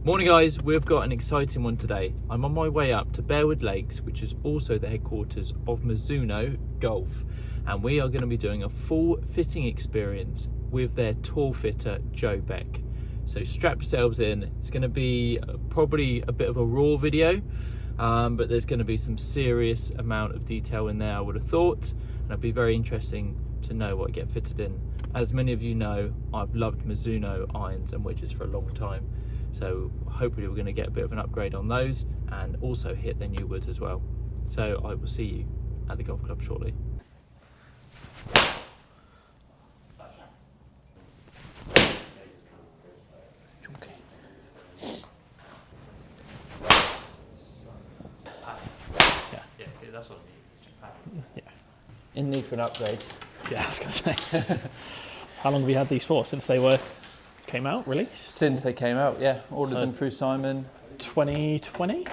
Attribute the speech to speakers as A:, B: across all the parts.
A: Morning guys, we've got an exciting one today. I'm on my way up to Bearwood Lakes, which is also the headquarters of Mizuno Golf, and we are going to be doing a full fitting experience with their tour fitter Joe Beck. So strap yourselves in. It's going to be probably a bit of a raw video, but there's going to be some serious amount of detail in there, I would have thought, and it'd be very interesting to know what I get fitted in. As many of you know, I've loved Mizuno irons and wedges for a long time. So hopefully we're going to get a bit of an upgrade on those and also hit their new woods as well. So I will see you at the golf club shortly. Yeah, that's what I need. Yeah. In need for an upgrade.
B: Yeah, I was going to say. How long have you had these for? Since they came out, released?
A: Since they came out, yeah. Ordered them through Simon.
B: 2020?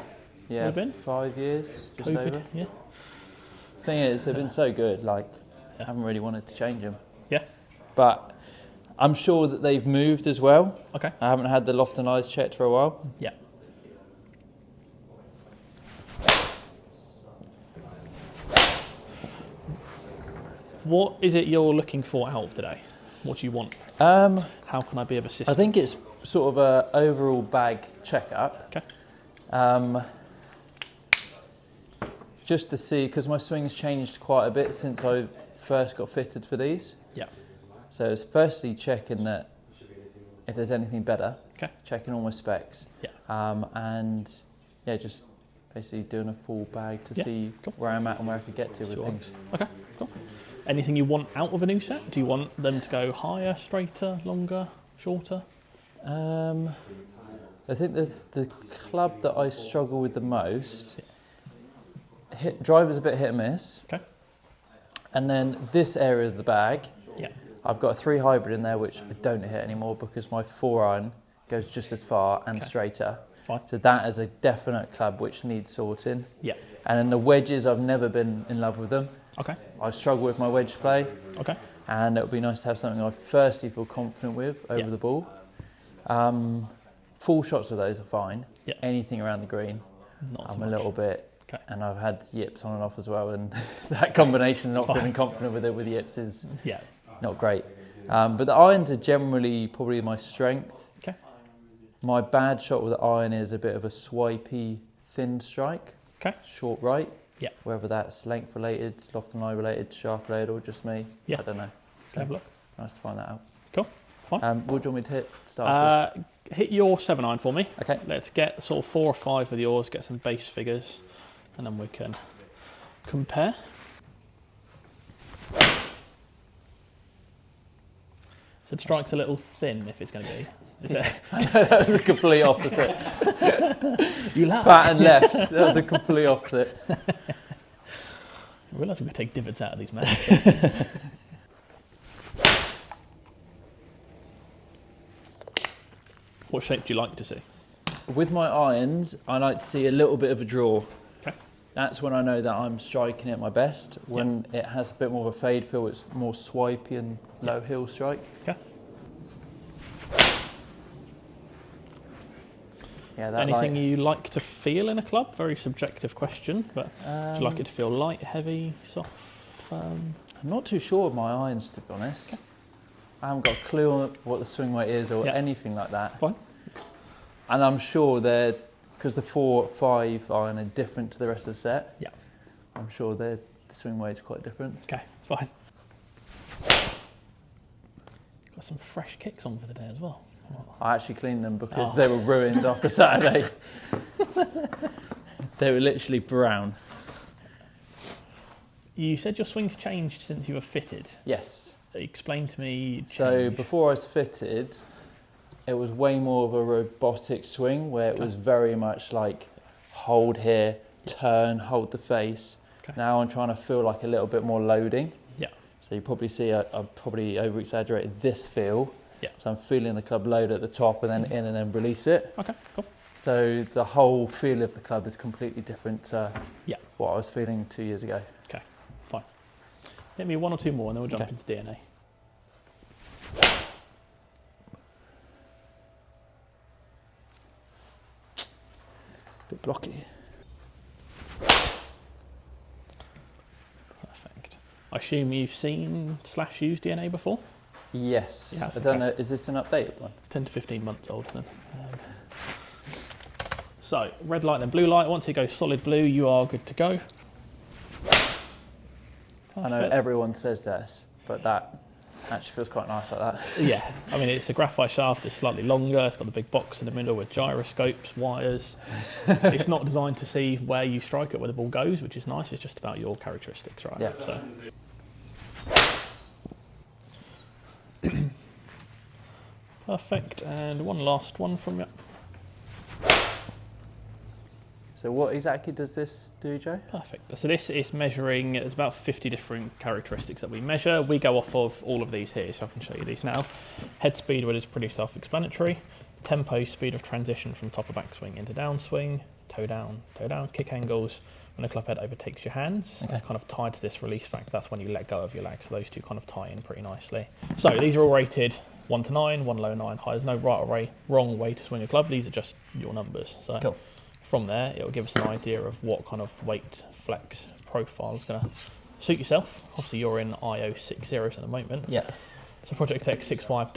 A: Yeah, 5 years, just
B: COVID,
A: over.
B: yeah.
A: Thing is, they've been so good, like, I haven't really wanted to change them.
B: Yeah.
A: But I'm sure that they've moved as well.
B: Okay.
A: I haven't had the loft and eyes checked for a while.
B: Yeah. What is it you're looking for out of today? What do you want?
A: How
B: can I be of assistance?
A: I think it's sort of a overall bag checkup.
B: Okay.
A: Just to see, because my swing's changed quite a bit since I first got fitted for these.
B: Yeah.
A: So it's firstly checking that if there's anything better.
B: Okay.
A: Checking all my specs.
B: Yeah.
A: And yeah, just basically doing a full bag to see where I'm at and where I could get to with things.
B: Okay, cool. Anything you want out of a new set? Do you want them to go higher, straighter, longer, shorter?
A: I think that the club that I struggle with the most, driver's a bit hit and miss.
B: Okay.
A: And then this area of the bag,
B: Yeah.
A: I've got a 3 hybrid in there which I don't hit anymore because my 4 iron goes just as far and straighter.
B: Fine.
A: So that is a definite club which needs sorting.
B: Yeah.
A: And then the wedges, I've never been in love with them.
B: Okay.
A: I struggle with my wedge play.
B: Okay.
A: And it would be nice to have something I firstly feel confident with over the ball. Full shots of those are fine.
B: Yeah.
A: Anything around the green,
B: Not
A: I'm a little bit,
B: Okay.
A: and I've had yips on and off as well, and that combination, not feeling confident with it with yips is not great. But the irons are generally probably my strength.
B: Okay.
A: My bad shot with the iron is a bit of a swipey, thin strike.
B: Okay.
A: Short right.
B: Yeah.
A: Whether that's length related, loft and lie related, shaft related, or just me.
B: Yeah.
A: I don't know.
B: Okay, have a look.
A: Nice to find that out.
B: Cool. Fine.
A: What do you want me to hit? Start with?
B: Hit your 7 iron for me.
A: Okay.
B: Let's get sort of 4 or 5 with yours, get some base figures, and then we can compare. So the strike's a little thin if it's going to be. Is it?
A: That was the complete opposite.
B: You laugh.
A: Fat and left. That was the complete opposite.
B: I realise we could take divots out of these, man. What shape do you like to see?
A: With my irons, I like to see a little bit of a draw.
B: Okay.
A: That's when I know that I'm striking at my best. When it has a bit more of a fade feel, it's more swipey and low heel strike.
B: Okay.
A: Yeah, that
B: Anything you like to feel in a club? Very subjective question, but do you like it to feel light, heavy, soft, firm?
A: I'm not too sure of my irons, to be honest. Okay. I haven't got a clue on what the swing weight is or anything like that.
B: Fine.
A: And I'm sure they're, because the 4-5 iron are different to the rest of the set.
B: Yeah.
A: I'm sure the swing weight is quite different.
B: Okay, fine. Got some fresh kicks on for the day as well.
A: I actually cleaned them because they were ruined after Saturday. They were literally brown.
B: You said your swing's changed since you were fitted.
A: Yes.
B: Explain to me.
A: So before I was fitted, it was way more of a robotic swing where it was very much like hold here, turn, hold the face. Okay. Now I'm trying to feel like a little bit more loading.
B: Yeah.
A: So you probably see I probably over exaggerated this feel.
B: Yeah.
A: So I'm feeling the club load at the top and then in and then release it.
B: Okay, cool.
A: So the whole feel of the club is completely different to what I was feeling 2 years ago.
B: Okay, fine. Hit me 1 or 2 more and then we'll jump into DNA.
C: bit blocky.
B: Perfect. I assume you've seen / used DNA before?
C: Yes.
B: Yeah,
C: I don't know, is this an updated one?
B: 10 to 15 months old then. So, red light then blue light. Once it goes solid blue, you are good to go.
C: I know everyone says this, but that actually feels quite nice like that.
B: Yeah, I mean, it's a graphite shaft, it's slightly longer, it's got the big box in the middle with gyroscopes, wires. It's not designed to see where you strike it, where the ball goes, which is nice. It's just about your characteristics, right?
C: Yeah.
B: So. Perfect, and one last one from you.
C: So what exactly does this do, Joe?
B: Perfect. So this is measuring, there's about 50 different characteristics that we measure. We go off of all of these here, so I can show you these now. Head speed, well, is pretty self-explanatory. Tempo, speed of transition from top of backswing into downswing. Toe down, kick angles. When the club head overtakes your hands, that's kind of tied to this release factor. That's when you let go of your leg. So those two kind of tie in pretty nicely. So these are all rated 1 to 9, 1 low, 9 high. There's no right or wrong way to swing a club. These are just your numbers. So
C: cool.
B: From there, it will give us an idea of what kind of weight flex profile is going to suit yourself. Obviously, you're in IO 6.0 at the moment.
C: Yeah.
B: So Project X 6.5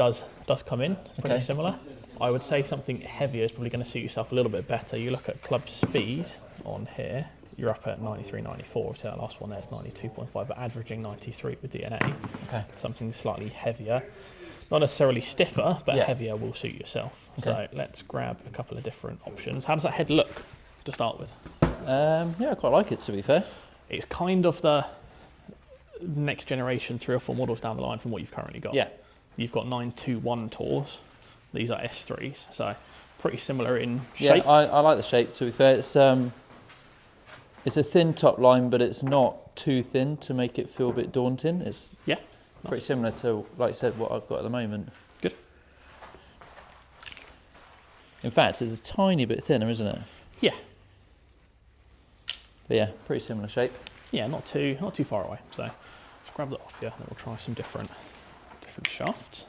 B: does come in pretty similar. I would say something heavier is probably going to suit yourself a little bit better. You look at club speed on here. You're up at 93, 94. So that last one there is 92.5, but averaging 93 with DNA.
C: Okay.
B: Something slightly heavier. Not necessarily stiffer, but heavier will suit yourself. Okay. So let's grab a couple of different options. How does that head look to start with?
C: Yeah, I quite like it, to be fair.
B: It's kind of the next generation 3 or 4 models down the line from what you've currently got.
C: Yeah.
B: You've got 921 Tours. These are S3s, so pretty similar in shape.
C: Yeah, I like the shape, to be fair. It's a thin top line, but it's not too thin to make it feel a bit daunting. It's pretty similar to, like I said, what I've got at the moment.
B: Good.
C: In fact, it's a tiny bit thinner, isn't it?
B: Yeah.
C: But yeah, pretty similar shape.
B: Yeah, not too far away. So let's grab that off here, and then we'll try some different shafts.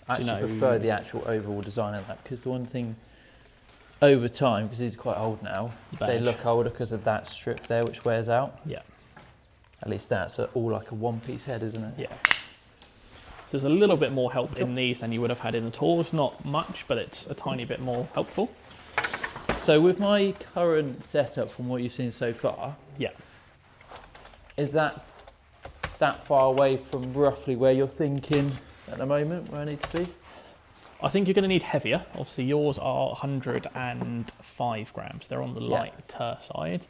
C: I actually prefer the actual overall design of that, because the one thing over time, because these are quite old now, they look older because of that strip there which wears out.
B: Yeah.
C: At least that's all like a one-piece head, isn't it?
B: Yeah. So there's a little bit more help in these than you would have had in the Tours. Not much, but it's a tiny bit more helpful.
C: So with my current setup, from what you've seen so far, is that far away from roughly where you're thinking at the moment, where I need to be?
B: I think you're going to need heavier. Obviously, yours are 105 grams. They're on the lighter side.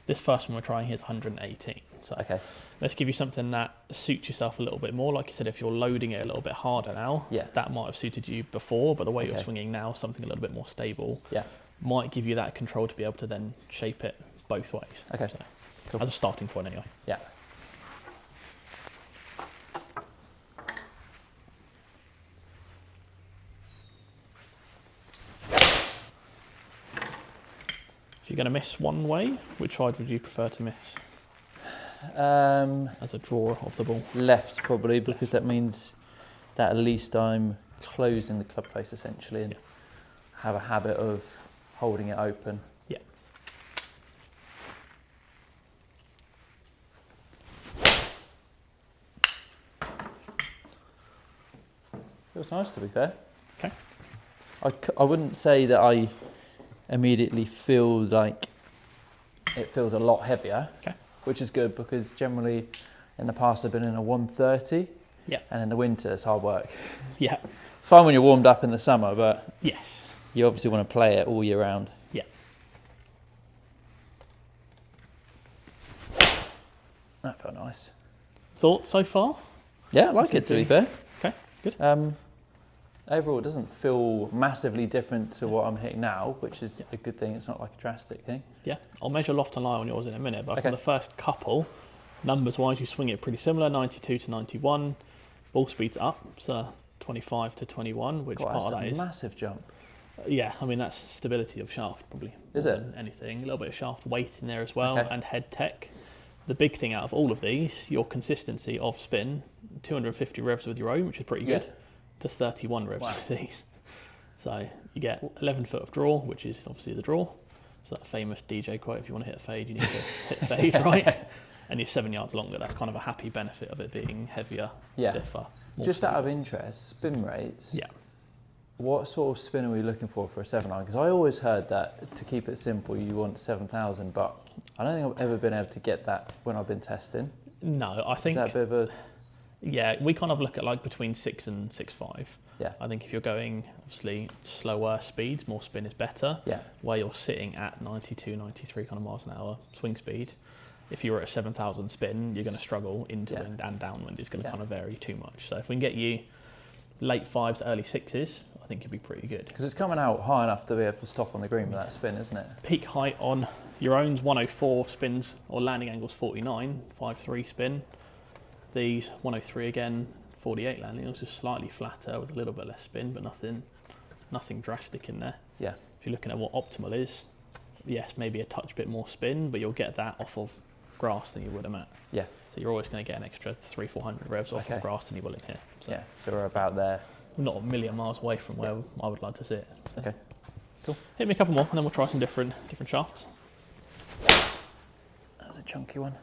B: This first one we're trying here is 118. So let's give you something that suits yourself a little bit more. Like you said, if you're loading it a little bit harder now, that might have suited you before, but the way you're swinging now, something a little bit more stable, might give you that control to be able to then shape it both ways.
C: Okay.
B: So,
C: cool.
B: As a starting point anyway.
C: Yeah.
B: If you're going to miss one way, which side would you prefer to miss? As a drawer of the ball?
C: Left, probably, because that means that at least I'm closing the club face essentially and have a habit of holding it open.
B: Yeah.
C: Feels nice, to be fair.
B: Okay.
C: I wouldn't say that I immediately feel like it feels a lot heavier, which is good, because generally in the past I've been in a 130, and in the winter it's hard work.
B: Yeah.
C: It's fine when you're warmed up in the summer, but
B: yes,
C: you obviously want to play it all year round.
B: Yeah.
C: That felt nice.
B: Thoughts so far?
C: Yeah, I like it, to be fair.
B: Okay, good.
C: Overall, it doesn't feel massively different to what I'm hitting now, which is a good thing. It's not like a drastic thing.
B: Yeah, I'll measure loft and lie on yours in a minute, but from the first couple, numbers-wise, you swing it pretty similar, 92 to 91. Ball speed's up, so 25 to 21, which part of that is...
C: a massive jump.
B: Yeah, I mean, that's stability of shaft, probably.
C: Is it?
B: Anything. A little bit of shaft weight in there as well, and head tech. The big thing out of all of these, your consistency of spin, 250 revs with your own, which is pretty good, to 31 revs with these. So you get 11 foot of draw, which is obviously the draw. It's that famous DJ quote, if you want to hit a fade, you need to hit a fade, right? And you're 7 yards longer. That's kind of a happy benefit of it being heavier, stiffer.
C: Just out of interest, spin rates.
B: Yeah.
C: What sort of spin are we looking for a 7-iron? Because I always heard that to keep it simple, you want 7,000, but I don't think I've ever been able to get that when I've been testing.
B: No, I think...
C: Is that a bit of a...
B: Yeah, we kind of look at like between 6 and 6.5.
C: Yeah.
B: I think if you're going, obviously, slower speeds, more spin is better.
C: Yeah.
B: Where you're sitting at 92, 93 kind of miles an hour swing speed, if you're at a 7,000 spin, you're going to struggle into wind and downwind. It's going to kind of vary too much. So if we can get you late 5s, early 6s, I think it'd be pretty good.
C: Because it's coming out high enough to be able to stop on the green with that spin, isn't it?
B: Peak height on your own's 104, spins, or landing angle's 49, 5.3 spin. These 103 again, 48 landing angles, just slightly flatter with a little bit less spin, but nothing drastic in there.
C: Yeah.
B: If you're looking at what optimal is, yes, maybe a touch bit more spin, but you'll get that off of grass than you would a mat.
C: Yeah.
B: So you're always going to get an extra 300-400 revs off of grass than you will in here. So
C: yeah, so we're about there.
B: We're not a million miles away from where I would like to see it. So
C: Okay, cool.
B: Hit me a couple more and then we'll try some different shafts.
C: That's a chunky one.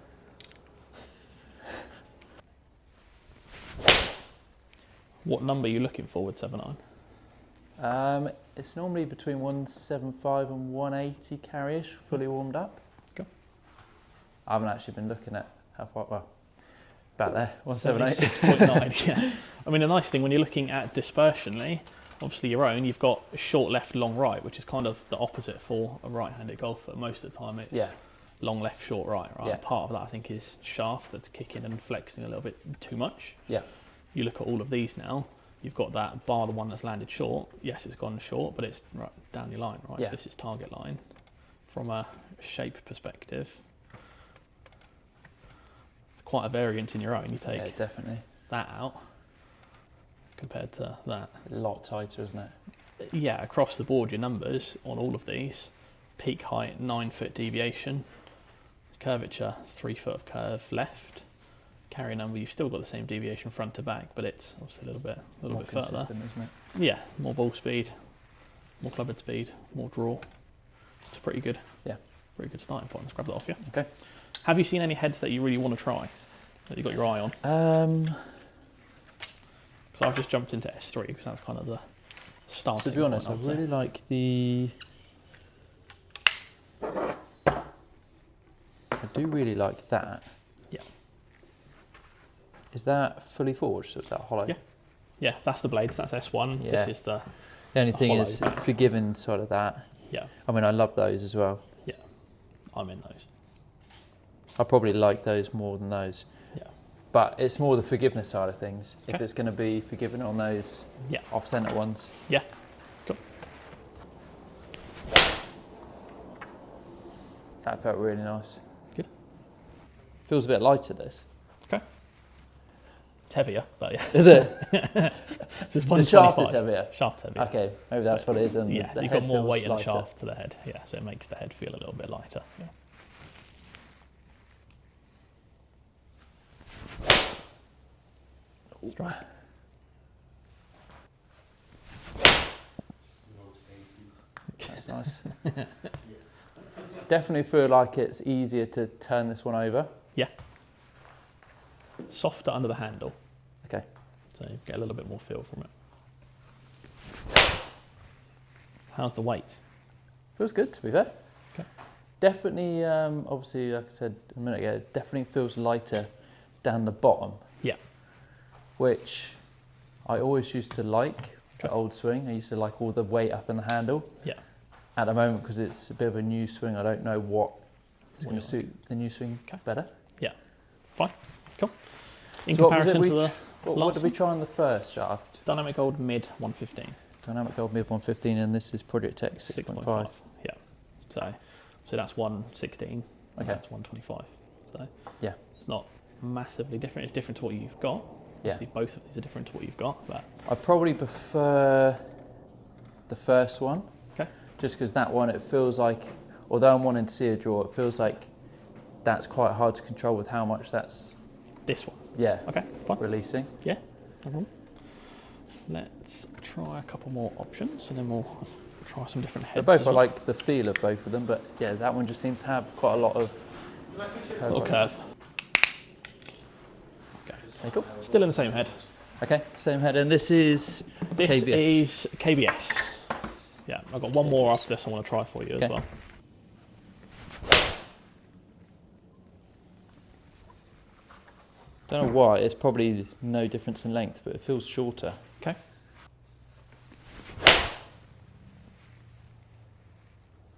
B: What number are you looking for with 7.9?
C: It's normally between 175 and 180 carry-ish, fully warmed up.
B: Cool.
C: I haven't actually been looking at how far, well, about there, 178.
B: 76.9, yeah. I mean, the nice thing when you're looking at dispersionally, obviously your own, you've got short left, long right, which is kind of the opposite for a right-handed golfer. Most of the time it's long left, short right, right?
C: Yeah.
B: Part of that I think is shaft that's kicking and flexing a little bit too much.
C: Yeah.
B: You look at all of these now, you've got that bar, the one that's landed short. Yes, it's gone short, but it's right down your line, right?
C: Yeah.
B: This is target line. From a shape perspective, quite a variance in your own. You take
C: definitely
B: that out compared to that.
C: A lot tighter, isn't it?
B: Yeah, across the board, your numbers on all of these, peak height 9 foot deviation, curvature 3 foot of curve left. Carry number, you've still got the same deviation front to back, but it's obviously a little bit further.
C: Consistent, isn't it?
B: Yeah, more ball speed, more clubhead speed, more draw. It's pretty good.
C: Yeah.
B: Pretty good starting point. Let's grab that off you.
C: Okay.
B: Have you seen any heads that you really want to try, that you got your eye on? Because I've just jumped into S3 because that's kind of the starting
C: To be honest,
B: point,
C: I really like the... I do really like that.
B: Yeah.
C: Is that fully forged, so is that hollow?
B: Yeah. Yeah, that's the blades, that's S1.
C: Yeah.
B: This is the
C: only thing
B: hollow
C: is,
B: bit.
C: forgiving side of that.
B: Yeah.
C: I mean, I love those as well.
B: Yeah. I'm in those.
C: I probably like those more than those.
B: Yeah.
C: But it's more the forgiveness side of things.
B: Okay.
C: If it's going to be forgiven on those off-centre ones.
B: Yeah. Cool.
C: That felt really nice.
B: Good.
C: Feels a bit lighter, this.
B: Okay. It's heavier, but yeah.
C: Is it?
B: This is
C: The shaft
B: 125.
C: is heavier?
B: Shaft's heavier.
C: Okay, maybe that's what it is. And
B: Yeah,
C: the
B: you've
C: head
B: got more
C: feels
B: weight in the
C: lighter.
B: shaft to the head. Yeah, so it makes the head feel a little bit lighter. Yeah. Strike.
C: That's nice. Definitely feel like it's easier to turn this one over.
B: Yeah. Softer under the handle.
C: Okay.
B: So you get a little bit more feel from it. How's the weight?
C: Feels good, to be fair.
B: Okay.
C: Definitely, obviously, like I said a minute ago, definitely feels lighter down the bottom.
B: Yeah.
C: Which I always used to like, the old swing. I used to like all the weight up in the handle.
B: Yeah.
C: At the moment, because it's a bit of a new swing, I don't know what is going to suit the new swing better.
B: Yeah. Fine. Cool. In
C: So
B: comparison to the
C: what did we try on the first shaft?
B: Dynamic Gold Mid 115.
C: Dynamic Gold Mid 115, and this is Project Tech 6.5.
B: Yeah. So that's 116. And
C: Okay.
B: that's 125. So
C: Yeah.
B: it's not massively different. It's different to what you've got.
C: Yeah.
B: Obviously, both of these are different to what you've got, but
C: I probably prefer the first one.
B: okay.
C: Just because that one, it feels like, although I'm wanting to see a draw, it feels like that's quite hard to control with how much that's,
B: This one.
C: yeah,
B: Okay. Fine.
C: releasing.
B: Yeah. No problem. Let's try a couple more options, and then we'll Try some different heads.
C: They both
B: as
C: I
B: well.
C: like the feel of both of them, but yeah, that one just seems to have quite a lot of
B: Little curve. Okay.
C: Okay, cool.
B: Still in the same head.
C: Okay, same head, and this is
B: This
C: KBS.
B: is KBS. Yeah, I've got one more after this I want to try for you
C: Okay.
B: as well.
C: Don't know why, it's probably no difference in length, but it feels shorter.
B: Okay.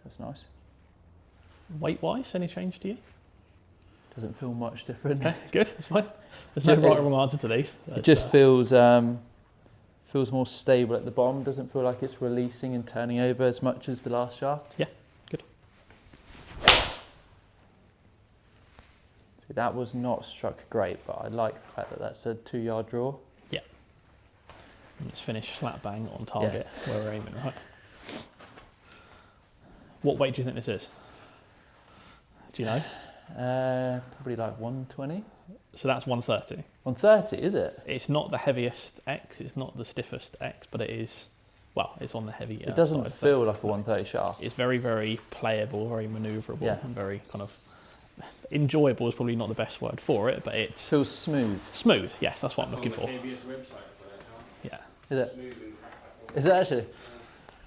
C: That's nice.
B: Weight-wise, any change to you?
C: Doesn't feel much different.
B: Okay, good. That's fine. There's no right or wrong answer to these.
C: It just feels more stable at the bottom. Doesn't feel like it's releasing and turning over as much as the last shaft.
B: Yeah, good.
C: See, that was not struck great, but I like the fact that that's a 2-yard draw.
B: Yeah. And it's finished slap bang on target where we're aiming, right? What weight do you think this is? Do you know?
C: Probably like 120.
B: So that's 130.
C: 130, is it?
B: It's not the heaviest X, it's not the stiffest X, but it is, well, it's on the heavy
C: It doesn't
B: side,
C: feel like a 130 shaft.
B: It's very, very playable, very manoeuvrable,
C: Yeah.
B: and very kind of enjoyable is probably not the best word for it, but it's
C: Feels smooth.
B: smooth. Yes, that's what I'm looking for. Yeah.
C: Is it? Is it actually?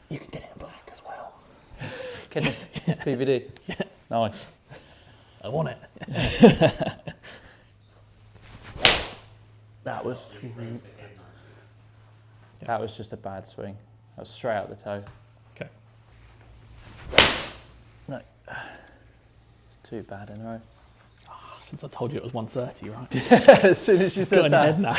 B: You can get it in black as well.
C: Can you? PVD?
B: Yeah.
C: Nice.
B: I want it.
C: That was That was just a bad swing. That was straight out the toe.
B: Okay.
C: No. It's too bad in a row.
B: Since I told you it was 130, right?
C: As soon as you
B: Got in
C: said
B: your
C: that.
B: head now.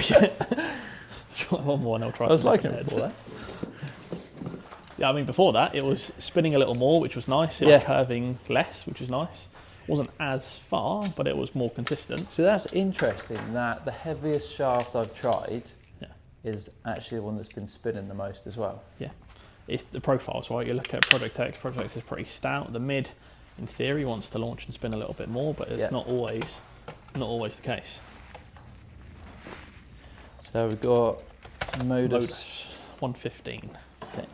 B: Let's try one more and I'll try
C: I was
B: some
C: liking
B: different
C: it
B: heads.
C: before that.
B: Yeah, I mean, before that, it was spinning a little more, which was nice. It
C: Yeah.
B: was curving less, which was nice. Wasn't as far, but it was more consistent.
C: So that's interesting that the heaviest shaft I've tried
B: Yeah.
C: is actually the one that's been spinning the most as well.
B: Yeah. It's the profiles, right? You look at Project X. Project X is pretty stout. The mid, in theory, wants to launch and spin a little bit more, but it's
C: Yeah.
B: not always the case.
C: So we've got Modus.
B: Modus 115.
C: Okay.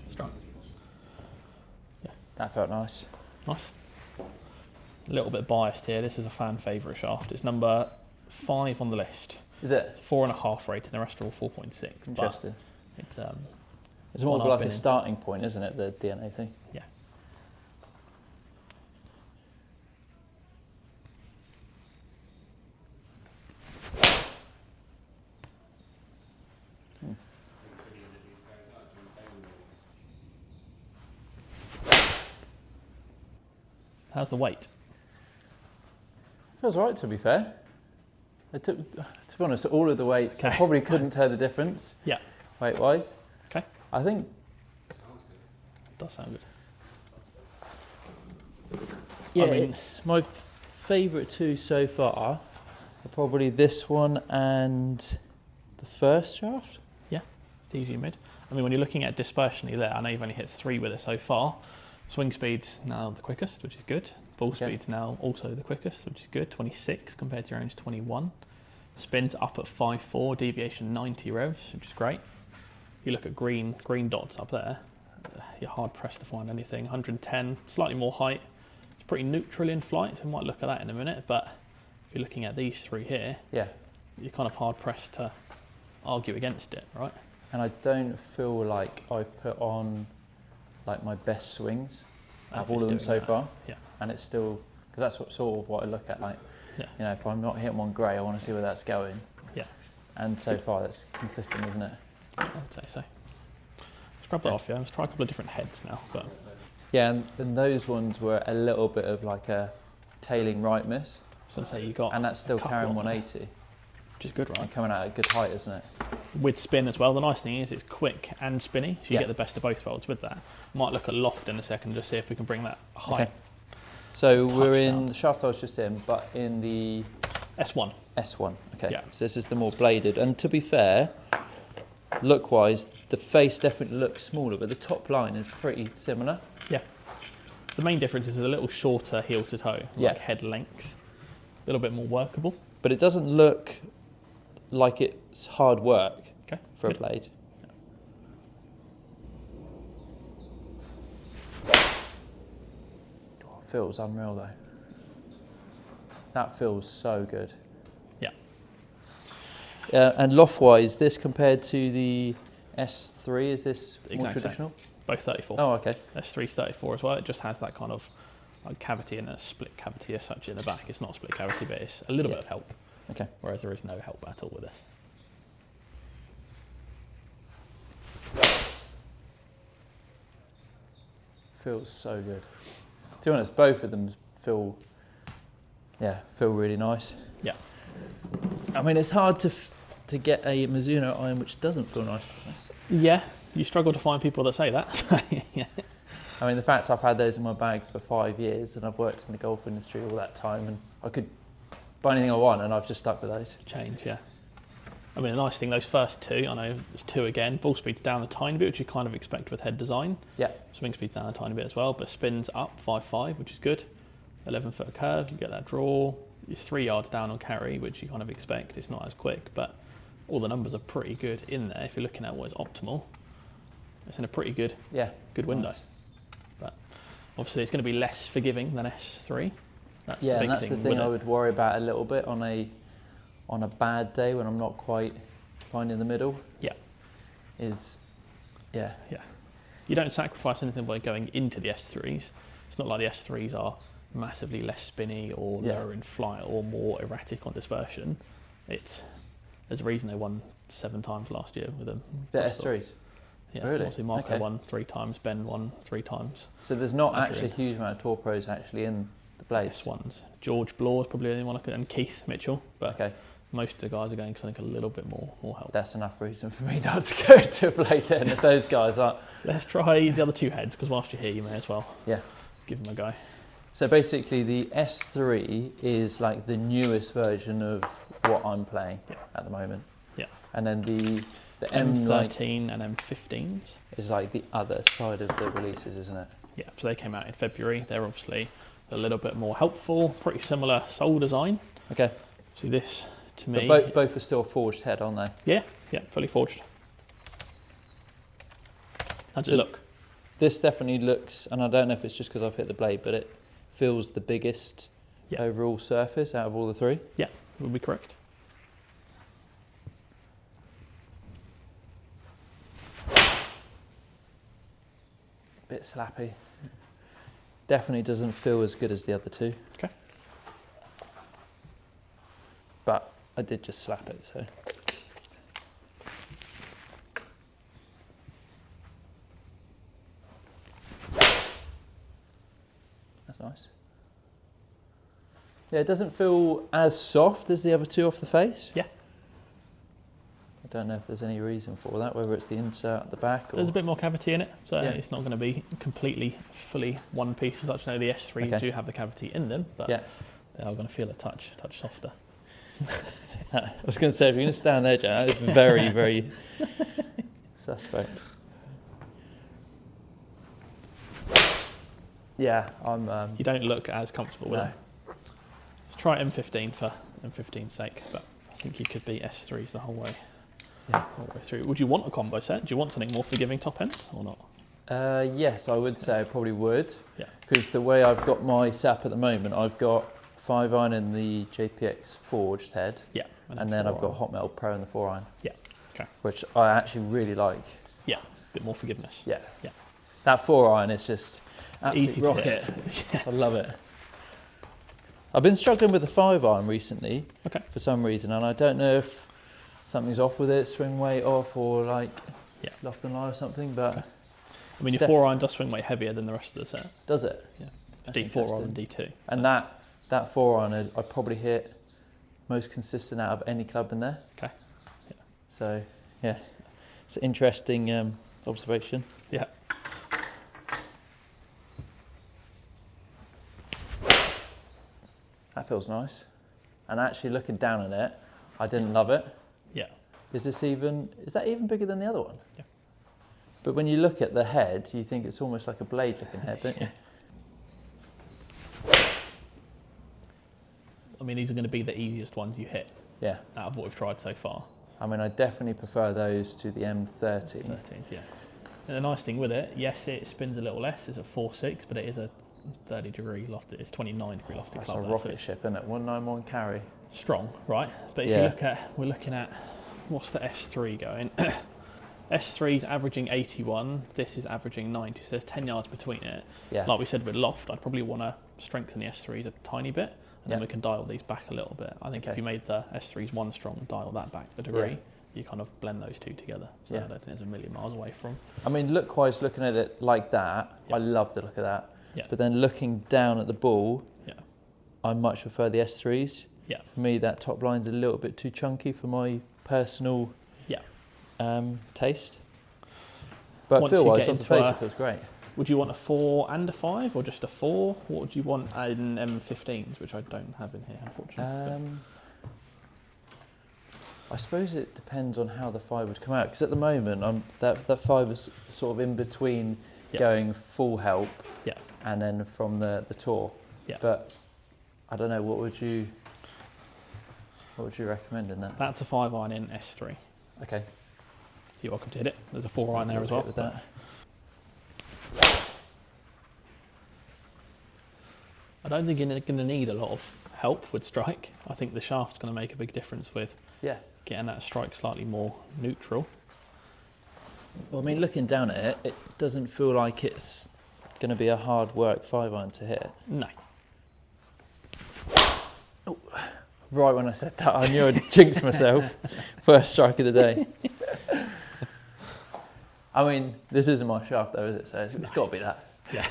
B: Strong.
C: That felt nice.
B: Nice. A little bit biased here. This is a fan favourite shaft. It's number 5 on the list.
C: Is it?
B: 4.5 rated. The rest are all 4.6.
C: Interesting.
B: But
C: It's more
B: one
C: of
B: I've
C: like
B: been
C: a
B: in.
C: starting point, isn't it? The DNA thing.
B: yeah. How's the weight?
C: Feels right, to be fair. To be honest, all of the weights, I
B: Okay.
C: probably couldn't tell the difference
B: Yeah.
C: weight-wise.
B: Okay.
C: I think,
B: Does sound good.
C: yeah,
B: I mean-
C: it's my favourite two so far are probably this one and the first shaft.
B: Yeah. DG mid. I mean, when you're looking at dispersionally there, I know you've only hit 3 with it so far. Swing speed's now the quickest, which is good. Ball
C: Okay.
B: speed's now also the quickest, which is good. 26 compared to your own's 21. Spin's up at 5.4, deviation 90 revs, which is great. If you look at green dots up there, you're hard pressed to find anything. 110, slightly more height. It's pretty neutral in flight, so we might look at that in a minute. But if you're looking at these 3 here,
C: Yeah.
B: you're kind of hard pressed to argue against it, right?
C: And I don't feel like I've put on like my best swings out of all of them so far.
B: Yeah.
C: And it's still, because that's sort of what I look at. Like,
B: Yeah.
C: you know, if I'm not hitting one grey, I want to see where that's going.
B: Yeah.
C: And so far, that's consistent, isn't it?
B: I would say so. Let's grab that off, yeah. Let's try a couple of different heads now. But
C: Yeah, and those ones were a little bit of like a tailing right miss,
B: so say you got
C: and that's still
B: a couple
C: carrying
B: on there,
C: 180
B: which is good, right?
C: and coming out at a good height, isn't it?
B: With spin as well. The nice thing is it's quick and spinny, so you
C: Yeah.
B: get the best of both worlds with that. Might look at loft in a second, just see if we can bring that height.
C: Okay. So we're in
B: Touchdown.
C: the shaft I was just in, but in the
B: S1.
C: S1. Okay.
B: Yeah.
C: So this is the more bladed, and to be fair, look-wise, the face definitely looks smaller, but the top line is pretty similar.
B: Yeah. The main difference is a little shorter heel to toe, like
C: Yeah.
B: head length. A little bit more workable.
C: But it doesn't look like it's hard work. for
B: good.
C: a blade. Oh, it feels unreal though. That feels so good.
B: Yeah.
C: And loft-wise, this compared to the S3, is this more
B: Exact same.
C: traditional?
B: Both 34.
C: Oh, okay.
B: S3's 34 as well. It just has that kind of like cavity and a split cavity as such in the back. It's not a split cavity, but it's a little bit of help.
C: Okay.
B: Whereas there is no help at all with this.
C: Feels so good. To be honest, both of them feel really nice.
B: Yeah.
C: I mean, it's hard to get a Mizuno iron which doesn't feel nice.
B: Yeah, you struggle to find people that say that. Yeah.
C: I mean, the fact I've had those in my bag for 5 years and I've worked in the golf industry all that time, and I could buy anything I want, and I've just stuck with those.
B: Change, yeah. I mean, the nice thing, those first two, I know it's 2 again, ball speed's down a tiny bit, which you kind of expect with head design.
C: Yeah.
B: Swing speed's down a tiny bit as well, but spin's up 5.5, which is good. 11-foot of curve, you get that draw. You're 3 yards down on carry, which you kind of expect. It's not as quick, but all the numbers are pretty good in there. If you're looking at what is optimal, it's in a pretty good window.
C: Nice.
B: But obviously, it's going to be less forgiving than S3. That's the big
C: and that's
B: thing
C: the thing
B: with
C: I
B: it.
C: would worry about a little bit on a bad day when I'm not quite finding the middle.
B: Yeah.
C: Yeah.
B: You don't sacrifice anything by going into the S3s. It's not like the S3s are massively less spinny or lower in flight or more erratic on dispersion. There's a reason they won 7 times last year with them.
C: The S3s?
B: Yeah,
C: Really?
B: obviously Marco
C: Okay.
B: won 3 times, Ben won 3 times.
C: So there's not
B: Agreed.
C: actually a huge amount of torpedoes actually in the blades?
B: S1s. George Blore is probably the only one, and Keith Mitchell, but
C: Okay.
B: most of the guys are going something a little bit more help.
C: That's enough reason for me not to go to a blade then if those guys aren't.
B: Let's try the other 2 heads, because whilst you're here, you may as well give them a go.
C: So basically the S3 is like the newest version of what I'm playing at the moment.
B: Yeah.
C: And then the
B: M13 and M15s
C: is like the other side of the releases, isn't it?
B: Yeah, so they came out in February. They're obviously a little bit more helpful, pretty similar sole design.
C: Okay.
B: See this to me.
C: But both are still forged head, aren't they?
B: Yeah, fully forged. How's
C: So
B: it look?
C: This definitely looks, and I don't know if it's just because I've hit the blade, but it feels the biggest overall surface out of all the 3.
B: Yeah, would be correct.
C: Bit slappy. Definitely doesn't feel as good as the other 2.
B: Okay.
C: But I did just slap it, so. That's nice. Yeah, it doesn't feel as soft as the other 2 off the face.
B: Yeah.
C: I don't know if there's any reason for that, whether it's the insert at the back or...
B: There's a bit more cavity in it, so it's not going to be completely, fully one piece as such. No, the S3s do have the cavity in them, but they are going to feel a touch softer.
C: I was going to say, if you're going to stand there, Joe, it's very, very suspect. Yeah, I'm...
B: You don't look as comfortable with it. Let's try M15 for M15's sake, but I think you could be S3s the whole way. Yeah, all the way through. Would you want a combo set? Do you want something more forgiving top end or not?
C: Yes, I would say I probably would.
B: Yeah.
C: Because the way I've got my setup at the moment, I've got 5-iron in the JPX forged head.
B: Yeah.
C: And then I've got Hot Metal Pro in the 4-iron.
B: Yeah. Okay.
C: Which I actually really like.
B: Yeah. A bit more forgiveness.
C: Yeah.
B: Yeah.
C: That 4-iron is just absolute
B: easy to
C: rocket.
B: hit.
C: I love it. I've been struggling with the 5-iron recently.
B: Okay.
C: For some reason, and I don't know if something's off with it, swing weight off, or like loft and lie or something. But
B: I mean, your 4-iron does swing weight heavier than the rest of the set.
C: Does it?
B: Yeah.
C: That's
B: D4 rather than D2.
C: And that 4-iron, I probably hit most consistent out of any club in there.
B: Okay. Yeah.
C: So yeah, it's an interesting observation.
B: Yeah.
C: That feels nice. And actually looking down on it, I didn't love it.
B: Yeah.
C: Is that even bigger than the other one?
B: Yeah.
C: But when you look at the head, you think it's almost like a blade looking head, don't you?
B: I mean, these are going to be the easiest ones you hit.
C: Yeah.
B: Out of what we've tried so far.
C: I mean, I definitely prefer those to the M13.
B: 13s, yeah. And the nice thing with it, yes, it spins a little less. It's a 4.6, but it is a 30-degree lofted. It's 29-degree lofted
C: That's
B: club.
C: a rocket ship, isn't it? 191 carry.
B: Strong, right? But if you look at, we're looking at, what's the S3 going? S3 is averaging 81. This is averaging 90. So there's 10 yards between it.
C: Yeah.
B: Like we said with loft, I'd probably want to strengthen the S3s a tiny bit, and then we can dial these back a little bit. I think if you made the S3s 1 strong and dial that back a degree, you kind of blend those two together. So I don't think it's a million miles away from.
C: I mean, look-wise, looking at it like that, I love the look of that.
B: Yeah.
C: But then looking down at the ball, I much prefer the S3s.
B: Yeah.
C: For me, that top line's a little bit too chunky for my personal taste. But feel-wise, off the face, it feels great.
B: Would you want a 4 and a 5, or just a 4? What would you want in M15s, which I don't have in here, unfortunately?
C: I suppose it depends on how the 5 would come out, because at the moment, that 5 is sort of in between going full help and then from the tour. Yeah. But I don't know, what would you recommend in that?
B: That's a 5-iron in S3.
C: Okay.
B: You're welcome to hit it. There's a 4-iron there as well.
C: With that.
B: I don't think you're going to need a lot of help with strike. I think the shaft's going to make a big difference with getting that strike slightly more neutral.
C: Well, I mean, looking down at it, it doesn't feel like it's going to be a hard work 5-iron to hit.
B: No.
C: Oh, right when I said that, I knew I'd jinx myself. First strike of the day. I mean, this isn't my shaft though, is it? So it's got to be that.
B: Yeah.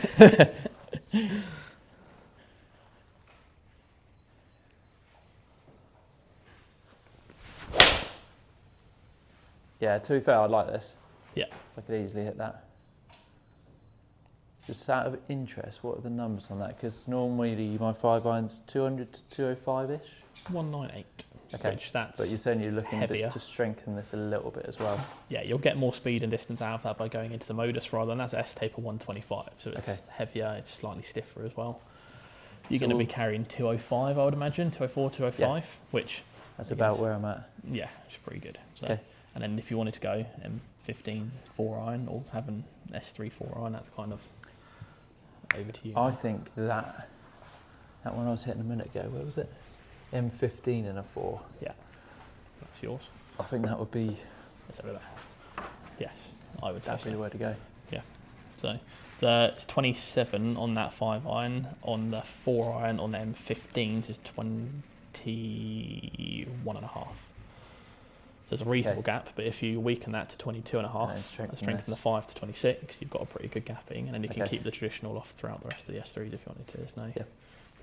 C: Yeah, to be fair, I like this.
B: Yeah.
C: I could easily hit that. Just out of interest, what are the numbers on that? Because normally my 5-iron's 200 to 205-ish.
B: 198.
C: Okay.
B: Which that's
C: but you're saying you're looking
B: heavier.
C: to strengthen this a little bit as well.
B: Yeah, you'll get more speed and distance out of that by going into the modus rather than that's S-taper 125. So it's heavier, it's slightly stiffer as well. You're going to be carrying 205, I would imagine, 204, 205, which...
C: That's about where I'm at.
B: Yeah, it's pretty good. So, and then if you wanted to go M15 4-iron or have an S3 4-iron, that's kind of over to you.
C: I think that one I was hitting a minute ago, where was it? M15 and a 4.
B: Yeah, that's yours.
C: I think that would be...
B: Let's over there. Yes, I would say
C: that'd be the way to go.
B: Yeah. So it's 27 on that 5-iron. On the 4-iron on the M15s is 21.5. So there's a reasonable gap, but if you weaken that to 22.5 and strengthen the 5 to 26, you've got a pretty good gapping, and then you can keep the traditional off throughout the rest of the S3s if you wanted to. There's no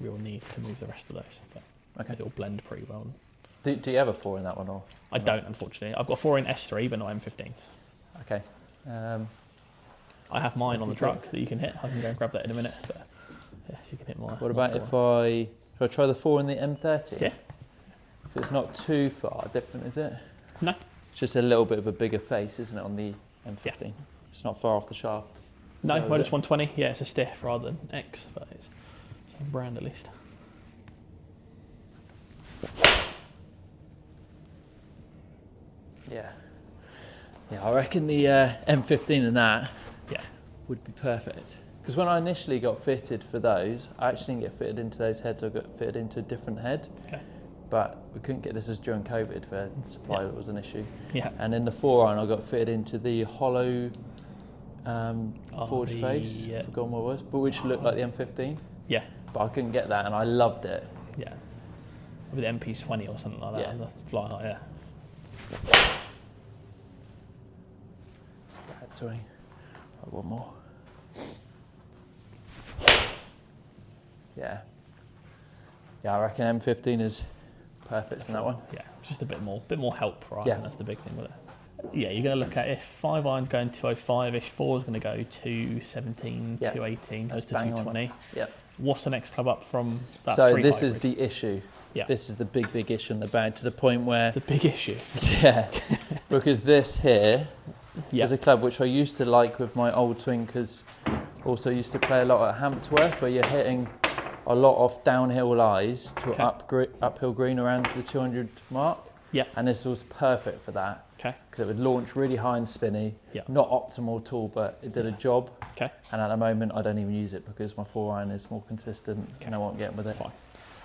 B: real need to move the rest of those, but it'll blend pretty well.
C: Do you have a 4 in that one? Or
B: I don't, unfortunately. I've got 4 in S3, but not M15s.
C: Okay.
B: I have mine on the truck that you can hit. I can go and grab that in a minute, but yes, you can hit mine.
C: What about if I try the 4 in the M30?
B: Yeah.
C: So it's not too far different, is it?
B: No.
C: It's just a little bit of a bigger face, isn't it, on the M15? Yeah. It's not far off the shaft.
B: No, modus 120. Yeah, it's a stiff rather than X, but it's same brand at least.
C: Yeah. Yeah, I reckon the M15 and that would be perfect. Because when I initially got fitted for those, I actually didn't get fitted into those heads, I got fitted into a different head. Okay. But we couldn't get this, as during COVID, where supply was an issue. Yeah. And in the 4-iron, I got fitted into the hollow forged face, I've forgotten what it was, but which looked like the M15. Yeah. But I couldn't get that, and I loved it.
B: Yeah. With the MP20 or something like that, on the fly height,
C: Right, sorry. One more. Yeah. Yeah, I reckon M15 is perfect in that one.
B: Yeah, just a bit more help, right? Yeah. And that's the big thing with it. Yeah, you're going to look at if 5-iron's going 205-ish, 4's going to go 217, 218, goes to 220. Yeah. What's the next club up from that?
C: So this is the issue. Yeah. This is the big issue in the bag, to the point where...
B: The big issue?
C: Yeah, because this here is a club which I used to like with my old twinkers. Also used to play a lot at Hamptworth, where you're hitting a lot of downhill lies to uphill green around the 200 mark.
B: Yeah.
C: And this was perfect for that.
B: Okay.
C: Because it would launch really high and spinny.
B: Yeah.
C: Not optimal tool, but it did a job.
B: Okay.
C: And at the moment, I don't even use it because my 4-iron is more consistent and I won't get with it.
B: Fine.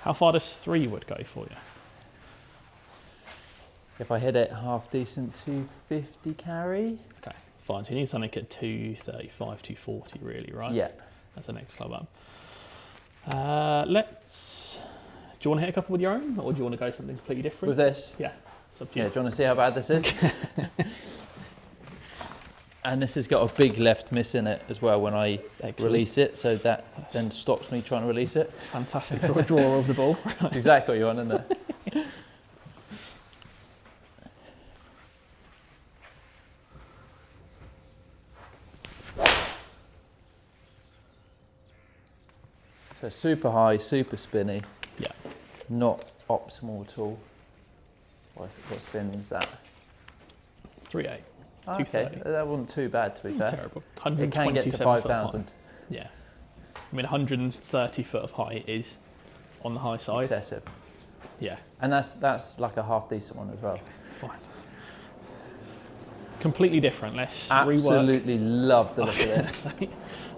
B: How far does 3 wood go for you?
C: If I hit it half decent, 250 carry.
B: Okay, fine. So you need something at 235, 240 really, right?
C: Yeah.
B: That's the next club up. Do you want to hit a couple with your own, or do you want to go something completely different?
C: With this?
B: Yeah, it's up to you.
C: Yeah, do you want to see how bad this is? And this has got a big left miss in it as well when I release it, so that then stops me trying to release it.
B: Fantastic for a drawer of the ball.
C: That's exactly what you want, isn't it? So super high, super spinny.
B: Yeah.
C: Not optimal at all. What spin is that?
B: 3.8.
C: Okay,
B: 230.
C: that wasn't too bad to be fair.
B: Terrible.
C: It can get to 5,000.
B: Yeah. I mean, 130 foot of height is on the high side.
C: Excessive.
B: Yeah.
C: And that's like a half decent one as well.
B: Fine. Completely different. Let's
C: Absolutely love the look of this.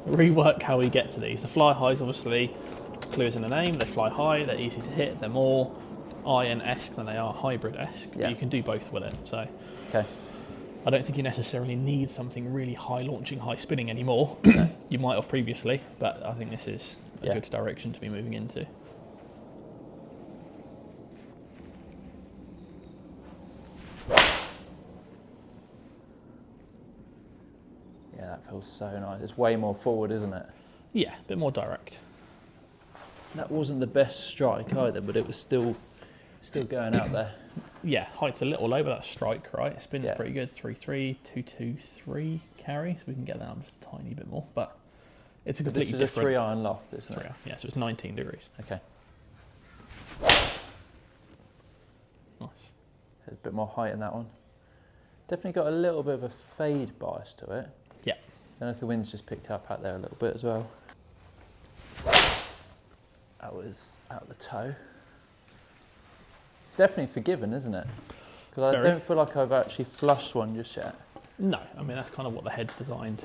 B: rework how we get to these. The fly highs, obviously, clues in the name. They fly high. They're easy to hit. They're more iron-esque than they are hybrid-esque.
C: Yeah.
B: You can do both with it. So.
C: Okay.
B: I don't think you necessarily need something really high launching, high spinning anymore. You might have previously, but I think this is a good direction to be moving into.
C: Yeah, that feels so nice. It's way more forward, isn't it?
B: Yeah, a bit more direct.
C: That wasn't the best strike either, but it was still going out there.
B: Yeah, height's a little low, but that's strike, right? Spin's pretty good. 3.3, 2.23 carry, so we can get that up just a tiny bit more. But it's a completely different.
C: This is a 3-iron loft, isn't it?
B: Yeah, so it's 19 degrees.
C: Okay.
B: Nice.
C: There's a bit more height in that one. Definitely got a little bit of a fade bias to it.
B: Yeah.
C: I don't know if the wind's just picked up out there a little bit as well. That was out the toe. It's definitely forgiven, isn't it? Because I don't feel like I've actually flushed one just yet.
B: No, I mean that's kind of what the head's designed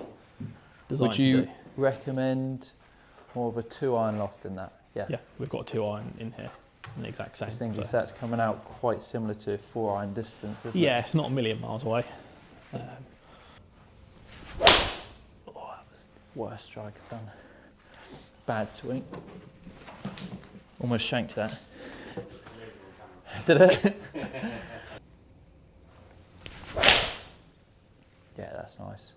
C: Would
B: to
C: you
B: do.
C: recommend more of a 2-iron loft in that? Yeah.
B: Yeah, we've got a 2-iron in here, in the exact same.
C: I was thinking that's coming out quite similar to 4-iron distance, isn't it?
B: Yeah, it's not a million miles away.
C: Oh, that was the worst strike I've done. Bad swing. Almost shanked that. Did it? Yeah, that's nice.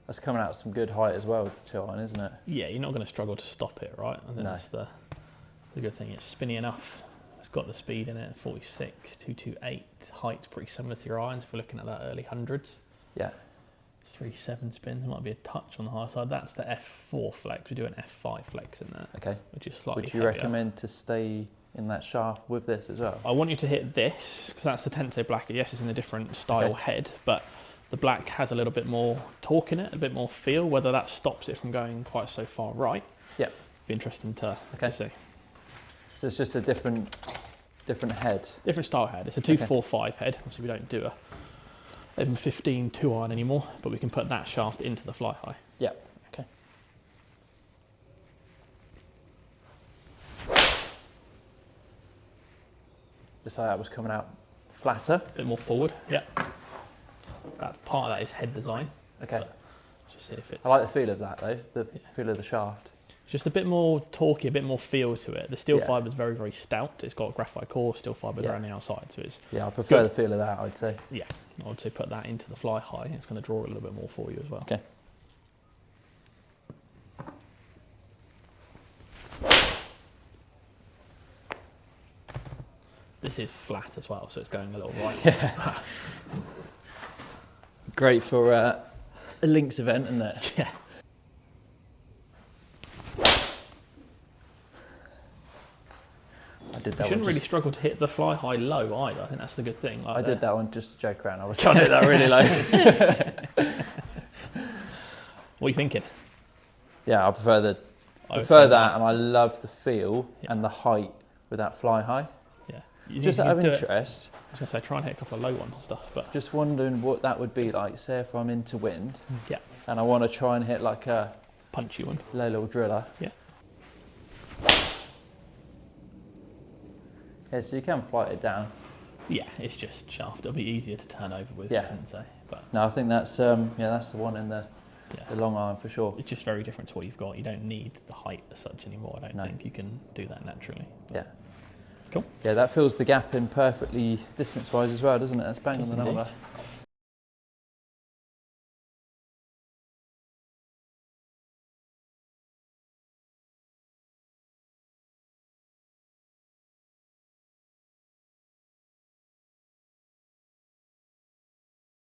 C: That's coming out some good height as well with the 2-iron, isn't it?
B: Yeah, you're not going to struggle to stop it, right? I think that's the good thing. It's spinny enough. It's got the speed in it, 46, 228. Height's pretty similar to your irons if we're looking at that early hundreds.
C: Yeah.
B: 3.7 spin, there might be a touch on the high side. That's the F4 flex. We do an F5 flex in there.
C: Okay.
B: Which is slightly
C: Would you
B: heavier.
C: recommend to stay in that shaft with this as well?
B: I want you to hit this, because that's the Tente Black. Yes, it's in a different style head, but the black has a little bit more torque in it, a bit more feel. Whether that stops it from going quite so far right, be interesting to see.
C: So it's just a different head.
B: Different style head. It's a 245 head. Obviously, we don't do a M15 2-iron anymore, but we can put that shaft into the fly high.
C: Yeah. Okay. Just like that was coming out flatter.
B: A bit more forward. Yeah. That part of that is head design.
C: Okay.
B: Just see if it's.
C: I like the feel of that though. The feel of the shaft.
B: Just a bit more torquey, a bit more feel to it. The steel fibre is very, very stout. It's got graphite core, steel fibre around the outside, so it's.
C: Yeah, I prefer the feel of that, I'd say.
B: Yeah, I would say put that into the fly high. It's going to draw a little bit more for you as well.
C: Okay.
B: This is flat as well, so it's going a little right.
C: Yeah. Great for a links event, isn't it?
B: Yeah.
C: I did that.
B: You shouldn't
C: one
B: really struggle to hit the fly high low either. I think that's the good thing.
C: I did that one just to joke around. I was trying to hit that really low.
B: What are you thinking?
C: Yeah, I prefer that, and I love the feel and the height with that fly high.
B: Yeah.
C: Just out of interest,
B: I was going to say try and hit a couple of low ones and stuff, but
C: just wondering what that would be like. Say if I'm into wind,
B: yeah,
C: and I want to try and hit like a
B: punchy one,
C: low little driller.
B: yeah.
C: Yeah, so you can flight it down.
B: Yeah, it's just shaft. It'll be easier to turn over with,
C: Yeah.
B: I can say. But
C: No, I think that's that's the one in the long iron for sure.
B: it's just very different to what you've got. You don't need the height as such anymore. I don't think you can do that naturally. But
C: Yeah.
B: Cool.
C: Yeah, that fills the gap in perfectly distance-wise as well, doesn't it? That's bang on
B: Does
C: the number.
B: indeed.